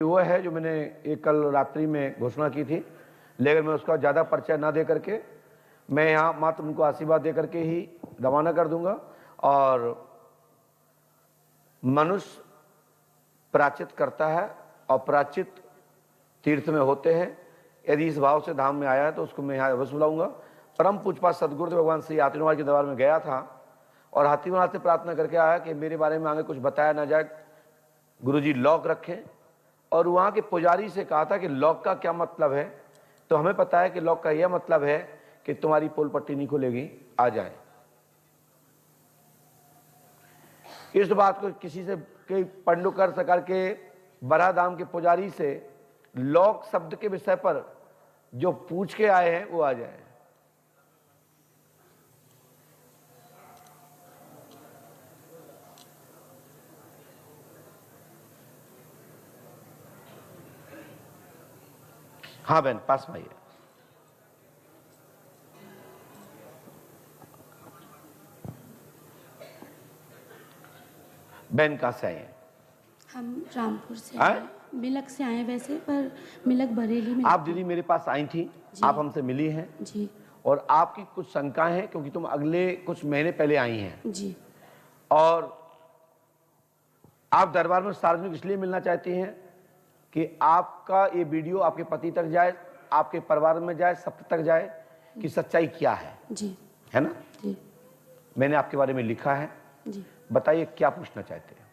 वो है जो मैंने एक कल रात्रि में घोषणा की थी, लेकिन मैं उसका ज़्यादा परिचय ना दे करके मैं यहाँ मात्र उनको आशीर्वाद दे करके ही रवाना कर दूंगा। और मनुष्य प्राचित करता है और प्राचित तीर्थ में होते हैं। यदि इस भाव से धाम में आया है तो उसको मैं यहाँ अवश्य बुलाऊंगा। परम पूज्यपाद सदगुरुदेव भगवान श्री हाथीवाल के दरबार में गया था और हाथीवाल से प्रार्थना करके आया कि मेरे बारे में आगे कुछ बताया ना जाए, गुरुजी लॉक रखें। और वहाँ के पुजारी से कहा था कि लॉक का क्या मतलब है, तो हमें पता है कि लॉक का यह मतलब है कि तुम्हारी पोल पट्टी नहीं खुलेगी, आ जाए। इस बात को किसी से के पंडुकर सकर के बराधाम के पुजारी से लॉक शब्द के विषय पर जो पूछ के आए हैं वो आ जाए। हाँ बहन, पास में आइए। बहन कहाँ से आए हैं? हम रामपुर से आए, मिलक से आए वैसे, पर मिलक बरेली में। आप दीदी मेरे पास आई थी, आप हमसे मिली हैं जी, और आपकी कुछ शंकाएं हैं क्योंकि तुम अगले कुछ महीने पहले आई हैं जी, और आप दरबार में सार्वजनिक इसलिए मिलना चाहती हैं कि आपका ये वीडियो आपके पति तक जाए, आपके परिवार में जाए, सब तक जाए कि सच्चाई क्या है। जी, है ना? जी, मैंने आपके बारे में लिखा है, जी। बताइए क्या पूछना चाहते हैं?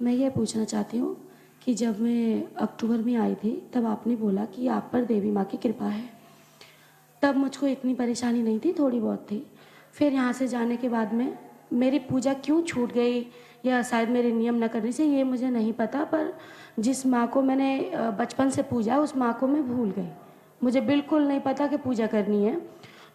मैं ये पूछना चाहती हूँ कि जब मैं अक्टूबर में आई थी तब आपने बोला कि आप पर देवी माँ की कृपा है। तब मुझको इतनी परेशानी नहीं थी, थोड़ी बहुत थी। फिर यहाँ से जाने के बाद में मेरी पूजा क्यों छूट गई या शायद मेरे नियम न करने से, ये मुझे नहीं पता, पर जिस माँ को मैंने बचपन से पूजा उस माँ को मैं भूल गई। मुझे बिल्कुल नहीं पता कि पूजा करनी है।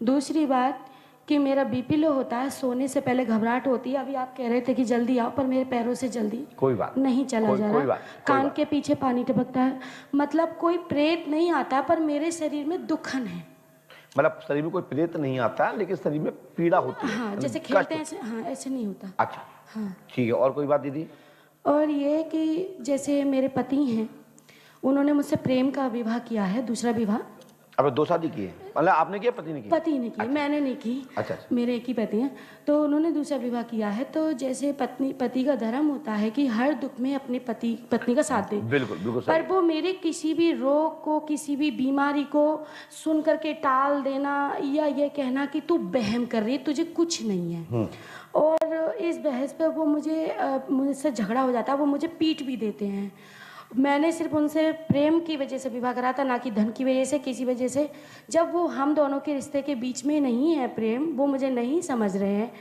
दूसरी बात कि मेरा बीपी लो होता है, सोने से पहले घबराहट होती है। अभी आप कह रहे थे कि जल्दी आओ, पर मेरे पैरों से जल्दी कोई बात नहीं चला जा रहा। कान बात। के पीछे पानी टपकता है। मतलब कोई प्रेत नहीं आता पर मेरे शरीर में दुखन है। मतलब शरीर में कोई प्रेत नहीं आता लेकिन शरीर में पीड़ा होती है। हाँ, जैसे खेलते हैं ऐसे, हाँ ऐसे नहीं होता। अच्छा, हाँ ठीक है। और कोई बात दीदी? और ये कि जैसे मेरे पति हैं, उन्होंने मुझसे प्रेम का विवाह किया है, दूसरा विवाह। अब 2 शादी की है? मतलब आपने किया, पति ने किया? पति ने की। अच्छा। मैंने नहीं की। अच्छा। मेरे एक ही पति हैं, तो उन्होंने दूसरा विवाह किया है। तो जैसे पति का धर्म होता है कि हर दुख में अपने पत्नी का साथ दे। बिल्कुल बिल्कुल सही। पर वो मेरे किसी भी रोग को, किसी भी बीमारी को सुन करके टाल देना या ये कहना कि तू बहम कर रही है, तुझे कुछ नहीं है। और इस बहस पे वो मुझसे झगड़ा हो जाता है, वो मुझे पीट भी देते हैं। मैंने सिर्फ उनसे प्रेम की वजह से विवाह करा था, ना कि धन की वजह से, किसी वजह से। जब वो हम दोनों के रिश्ते के बीच में नहीं है प्रेम, वो मुझे नहीं समझ रहे हैं,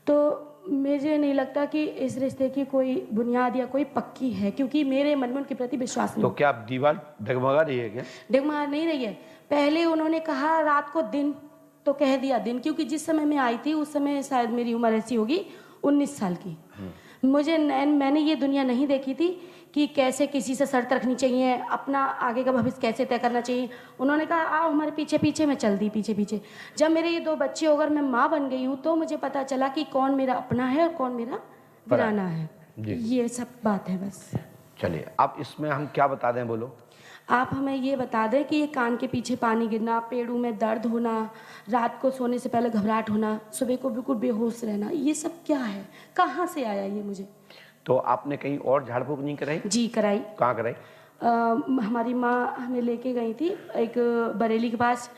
तो मुझे नहीं लगता कि इस रिश्ते की कोई बुनियाद या कोई पक्की है, क्योंकि मेरे मन में उनके प्रति विश्वास नहीं। तो क्या आप दीवार डगमगा रही है क्या? डगमगा नहीं रही है। पहले उन्होंने कहा रात को दिन, तो कह दिया दिन, क्योंकि जिस समय मैं आई थी उस समय शायद मेरी उम्र ऐसी होगी 19 साल की। मैंने ये दुनिया नहीं देखी थी कि कैसे किसी से शर्त रखनी चाहिए, अपना आगे का भविष्य कैसे तय करना चाहिए। उन्होंने कहा आओ हमारे पीछे पीछे, मैं चल दी पीछे पीछे। जब मेरे ये 2 बच्चे होकर मैं माँ बन गई हूँ तो मुझे पता चला कि कौन मेरा अपना है और कौन मेरा वीराना है। ये सब बात है बस। चलिए, आप इसमें हम क्या बता दें, बोलो। आप हमें ये बता दें कि ये कान के पीछे पानी गिरना, पेड़ों में दर्द होना, रात को सोने से पहले घबराहट होना, सुबह को बिल्कुल बेहोश रहना, ये सब क्या है, कहाँ से आया ये मुझे? तो आपने कहीं और झाड़ फूक नहीं कराई? जी कराई। कहाँ कराई? हमारी माँ हमें लेके गई थी एक बरेली के पास,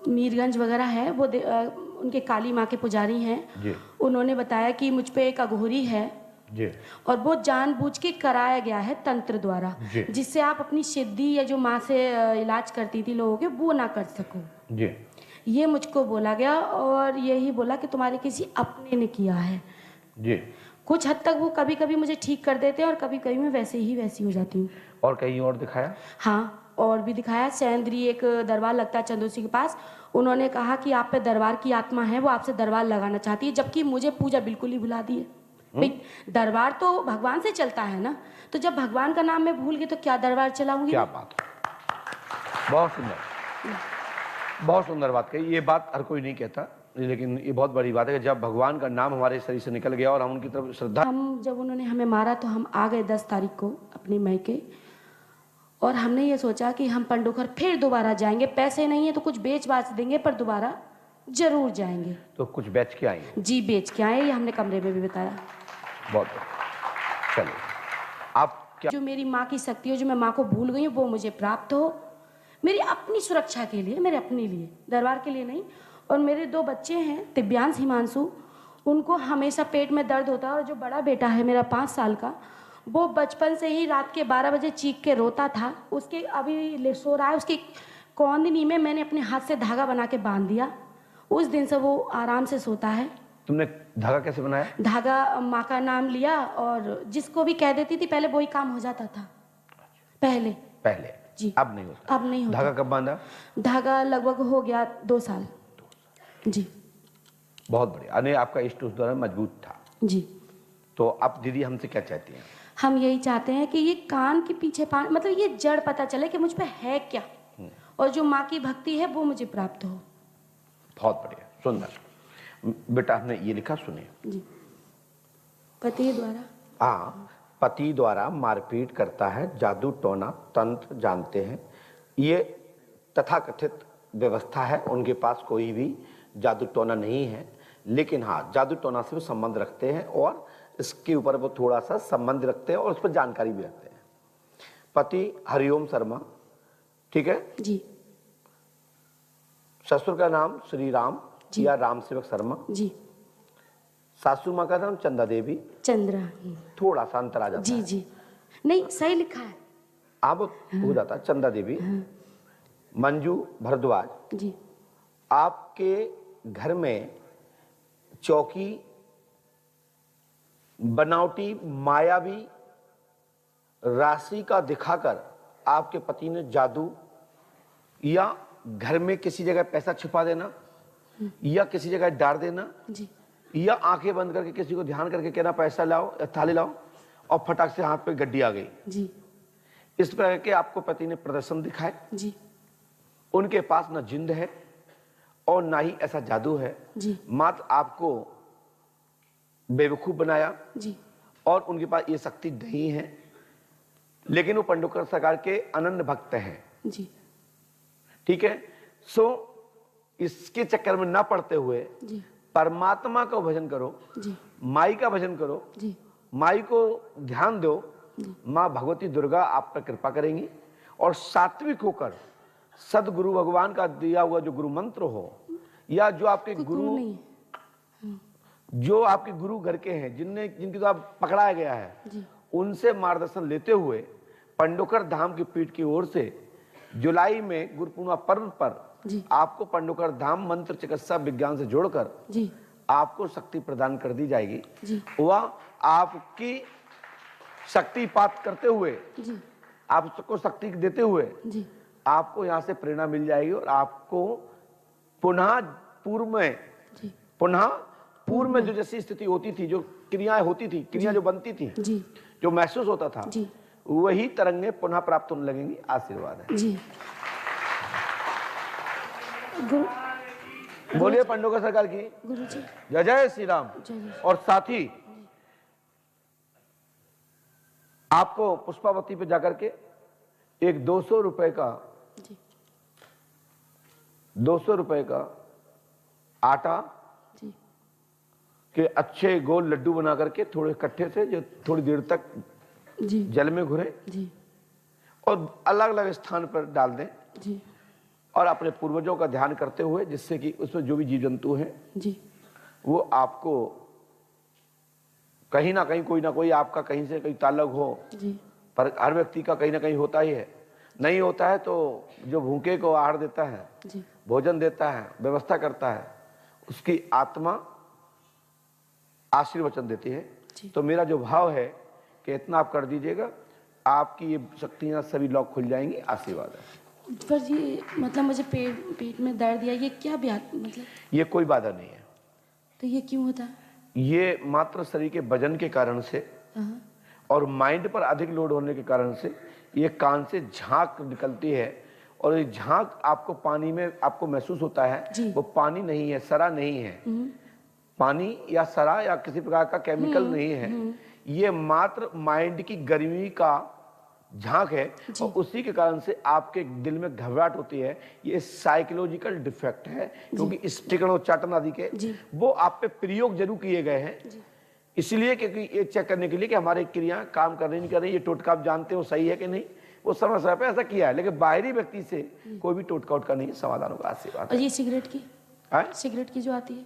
मीरगंज वगैरह है वो, उनके काली माँ के पुजारी हैं। उन्होंने बताया कि मुझ पे एक अघोरी है जी। और वो जानबूझ के कराया गया है तंत्र द्वारा, जिससे आप अपनी सिद्धि या जो माँ से इलाज करती थी लोगों के, वो ना कर सको जी। ये मुझको बोला गया और यही बोला कि तुम्हारे किसी अपने ने किया है जी। कुछ हद तक वो कभी कभी मुझे ठीक कर देते हैं और कभी कभी मैं वैसी हो जाती हूँ। और कहीं और दिखाया? हाँ, और भी दिखाया। सैंद्री एक दरबार लगता है चंदोसी के पास, उन्होंने कहा कि आप पे दरबार की आत्मा है, वो आपसे दरबार लगाना चाहती है, जबकि मुझे पूजा बिल्कुल ही भुला दी है। भाई दरबार तो भगवान से चलता है ना, तो जब भगवान का नाम मैं भूल गई तो क्या दरबार चलाऊंगी? क्या बात, बहुत सुंदर, बहुत सुंदर बात कही। ये बात हर कोई नहीं कहता, लेकिन ये बहुत बड़ी बात है कि जब भगवान का नाम हमारे शरीर से निकल गया और हम उनकी तरफ श्रद्धा। जब उन्होंने हमें मारा तो हम आ गए 10 तारीख को अपने मायके, और हमने ये सोचा कि हम पंडोखर फिर दोबारा जाएंगे, पैसे नहीं है तो कुछ बेच बाच देंगे पर दोबारा जरूर जाएंगे। तो कुछ बेच के आई? जी बेच के आए, ये हमने कमरे में भी बताया। बहुत बढ़िया। चलिए, आप क्या, जो मेरी माँ की शक्ति हो, जो मैं माँ को भूल गई हूँ, वो मुझे प्राप्त हो, मेरी अपनी सुरक्षा के लिए, मेरे अपने लिए, दरबार के लिए नहीं। और मेरे 2 बच्चे हैं, दिव्यांश हिमांशु, उनको हमेशा पेट में दर्द होता है। और जो बड़ा बेटा है मेरा 5 साल का, वो बचपन से ही रात के 12 बजे चीख के रोता था। उसके अभी सो रहा है, उसकी कौंदनी में मैंने अपने हाथ से धागा बना के बांध दिया। उस दिन से वो आराम से सोता है। तुमने धागा कैसे बनाया? धागा माँ का नाम लिया और जिसको भी कह देती थी, पहले वही काम हो जाता था। पहले जी, अब नहीं होता? अब नहीं होता। धागा कब बांधा? धागा लगभग हो गया 2 साल। जी बहुत बढ़िया। अने आपका इष्ट उस दौरान मजबूत था। जी। तो अब दीदी हमसे क्या चाहती हैं? हम यही चाहते हैं कि ये कान के पीछे मतलब ये जड़ पता चले कि मुझ पे है क्या, और जो माँ की भक्ति है वो मुझे प्राप्त हो। बहुत बढ़िया, सुंदर। बेटा आपने ये लिखा, सुनिए। जी। पति द्वारा, हाँ, पति द्वारा मारपीट करता है, जादू टोना तंत्र जानते हैं। ये तथाकथित व्यवस्था है, उनके पास कोई भी जादू टोना नहीं है, लेकिन हाँ जादू टोना से वो संबंध रखते हैं और इसके ऊपर वो थोड़ा सा संबंध रखते हैं और उस पर जानकारी भी रखते हैं। पति हरिओम शर्मा, ठीक है जी। ससुर का नाम श्री राम या राम सेवक शर्मा जी। सासू माँ का नाम चंदा देवी, चंद्रा। थोड़ा सा अंतर आ जाता जी है। जी, नहीं सही लिखा है। अब हो जाता है चंदा देवी। मंजू भारद्वाज जी। आपके घर में चौकी बनावटी मायावी राशि का दिखाकर आपके पति ने जादू या घर में किसी जगह पैसा छिपा देना या किसी जगह डाल देना जी। या आंखें बंद करके किसी को ध्यान करके कहना पैसा लाओ या थाली लाओ और फटाक से हाथ पे गड्डी आ गई जी। इस प्रकार के आपको पति ने प्रदर्शन दिखाए। जी। उनके पास न जिंद है और ना ही ऐसा जादू है जी। मात्र आपको बेवकूफ बनाया जी। और उनके पास ये शक्ति नहीं है, लेकिन वो पंडोकर सरकार के अनन्य भक्त हैं। जी। ठीक है, सो इसके चक्कर में ना पड़ते हुए जी। परमात्मा का भजन करो, जी। माई का भजन करो, जी। माई को ध्यान दो, माँ भगवती दुर्गा आप पर कृपा करेंगी और सात्विक होकर सदगुरु भगवान का दिया हुआ जो गुरु मंत्र हो या जो आपके गुरु नहीं। जो आपके गुरु घर के हैं जिनकी तो आप पकड़ाया गया है जी। उनसे मार्गदर्शन लेते हुए पंडोकर धाम की पीठ की ओर से जुलाई में गुरु पूर्णिमा पर्व पर जी। आपको पंडोकर धाम मंत्र चिकित्सा विज्ञान से जोड़कर जी। आपको शक्ति प्रदान कर दी जाएगी। जी। वह आपकी शक्तिपात करते हुए जी। आपको शक्ति देते हुए जी। आपको यहाँ से प्रेरणा मिल जाएगी और आपको पुनः पूर्व में जो जैसी स्थिति होती थी, जो क्रियाएं होती थी, क्रिया जो बनती थी, जी। जो महसूस होता था, जी। वही तरंगें पुनः प्राप्त होने लगेंगी। आशीर्वाद है। जी। बोलिए पंडोकर सरकार की गुरु जी। जय जय श्री राम। और साथ ही आपको पुष्पावती पे जाकर के एक 200 रुपए का 200 रुपए का आटा जी। के अच्छे गोल लड्डू बना करके थोड़े कट्ठे से जो थोड़ी देर तक जी। जल में घुरे जी। और अलग अलग स्थान पर डाल दें जी। और अपने पूर्वजों का ध्यान करते हुए, जिससे कि उसमें जो भी जीव जंतु हैं जी। वो आपको कहीं ना कहीं कोई ना कोई आपका कहीं से कहीं ताल्लुक हो। जी। पर हर व्यक्ति का कहीं ना कहीं होता ही है। नहीं होता है तो जो भूखे को आहार देता है, जी। भोजन देता है, व्यवस्था करता है, उसकी आत्मा आशीर्वचन देती है। तो मेरा जो भाव है कि इतना आप कर दीजिएगा, आपकी ये शक्तियां सभी लॉक खुल जाएंगी। आशीर्वाद है। पर ये मतलब मुझे पेट में दर्द या ये क्या मतलब ये कोई बाधा नहीं है। तो ये क्यों होता है? ये मात्र शरीर के वजन के कारण से और माइंड पर अधिक लोड होने के कारण से ये कान से झांक निकलती है और ये झांक आपको पानी में आपको महसूस होता है। वो पानी नहीं है, सरा नहीं है, पानी या सरा या किसी प्रकार का केमिकल नहीं है। ये मात्र माइंड की गर्मी का झांक है जी। और उसी के कारण से आपके दिल में घबराहट होती है। ये साइकोलॉजिकल डिफेक्ट है, क्योंकि स्टिकन और चाटन आदि के जी। वो आप पे प्रयोग जरूर किए गए हैं, जी। इसलिए क्योंकि ये चेक करने के लिए कि हमारी क्रियाएं काम कर रही नहीं कर रही, ये टोटका आप जानते हो सही है कि नहीं, वो समय समय पे ऐसा किया है। लेकिन बाहरी व्यक्ति से कोई भी टोटका उटका नहीं समाधान होगा। अच्छी बात और ये सिगरेट की, है। सिगरेट की जो आती है,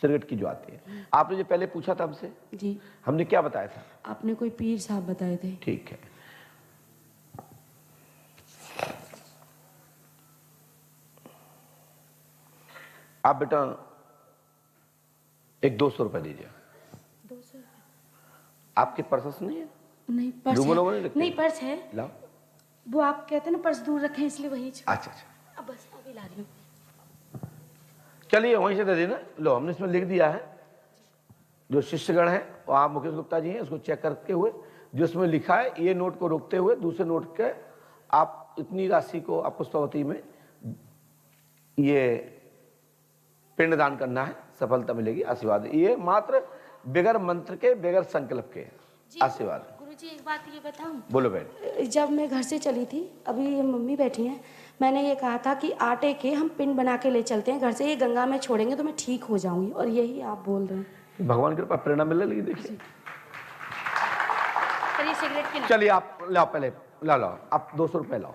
सिगरेट की जो आती है, आपने जो पहले पूछा था हमसे, जी, हमने क्या बताया था? आपने कोई पीर साहब बताए थे। ठीक है, आप बेटा एक 200 रुपए दीजिए। 200 आपके पर्स नहीं है? नहीं, पर्स डूबो लोगों ने है। रखते नहीं, हैं। पर्स है। लाओ। वो आप कहते हैं ना पर्स दूर रखे हैं, इसलिए वही अच्छा अच्छा, अब बस अभी ला रही हूँ। चलिए वहीं से दे देना। लो, हमने इसमें लिख दिया है, जो शिष्यगण है वहाँ मुकेश गुप्ता जी हैं, उसको चेक करते हुए जो इसमें लिखा है, ये नोट को रोकते हुए दूसरे नोट के आप इतनी राशि को आप पुष्पावती में ये पिंडदान करना है, सफलता मिलेगी, आशीर्वाद। ये मात्र बगैर मंत्र के, बगैर संकल्प के आशीर्वाद। गुरुजी एक बात ये बताऊं, बोलो बहन। जब मैं घर से चली थी, अभी ये मम्मी बैठी हैं, मैंने ये कहा था कि आटे के हम पिंड बना के ले चलते हैं घर से, ये गंगा में छोड़ेंगे तो मैं ठीक हो जाऊंगी, और यही आप बोल रहे हैं। भगवान की कृपा प्रेरणा मिल रही है, देखिए। चलिए सिगरेट की चलिए आप लाओ, पहले लाओ, आप 200 रुपए लाओ।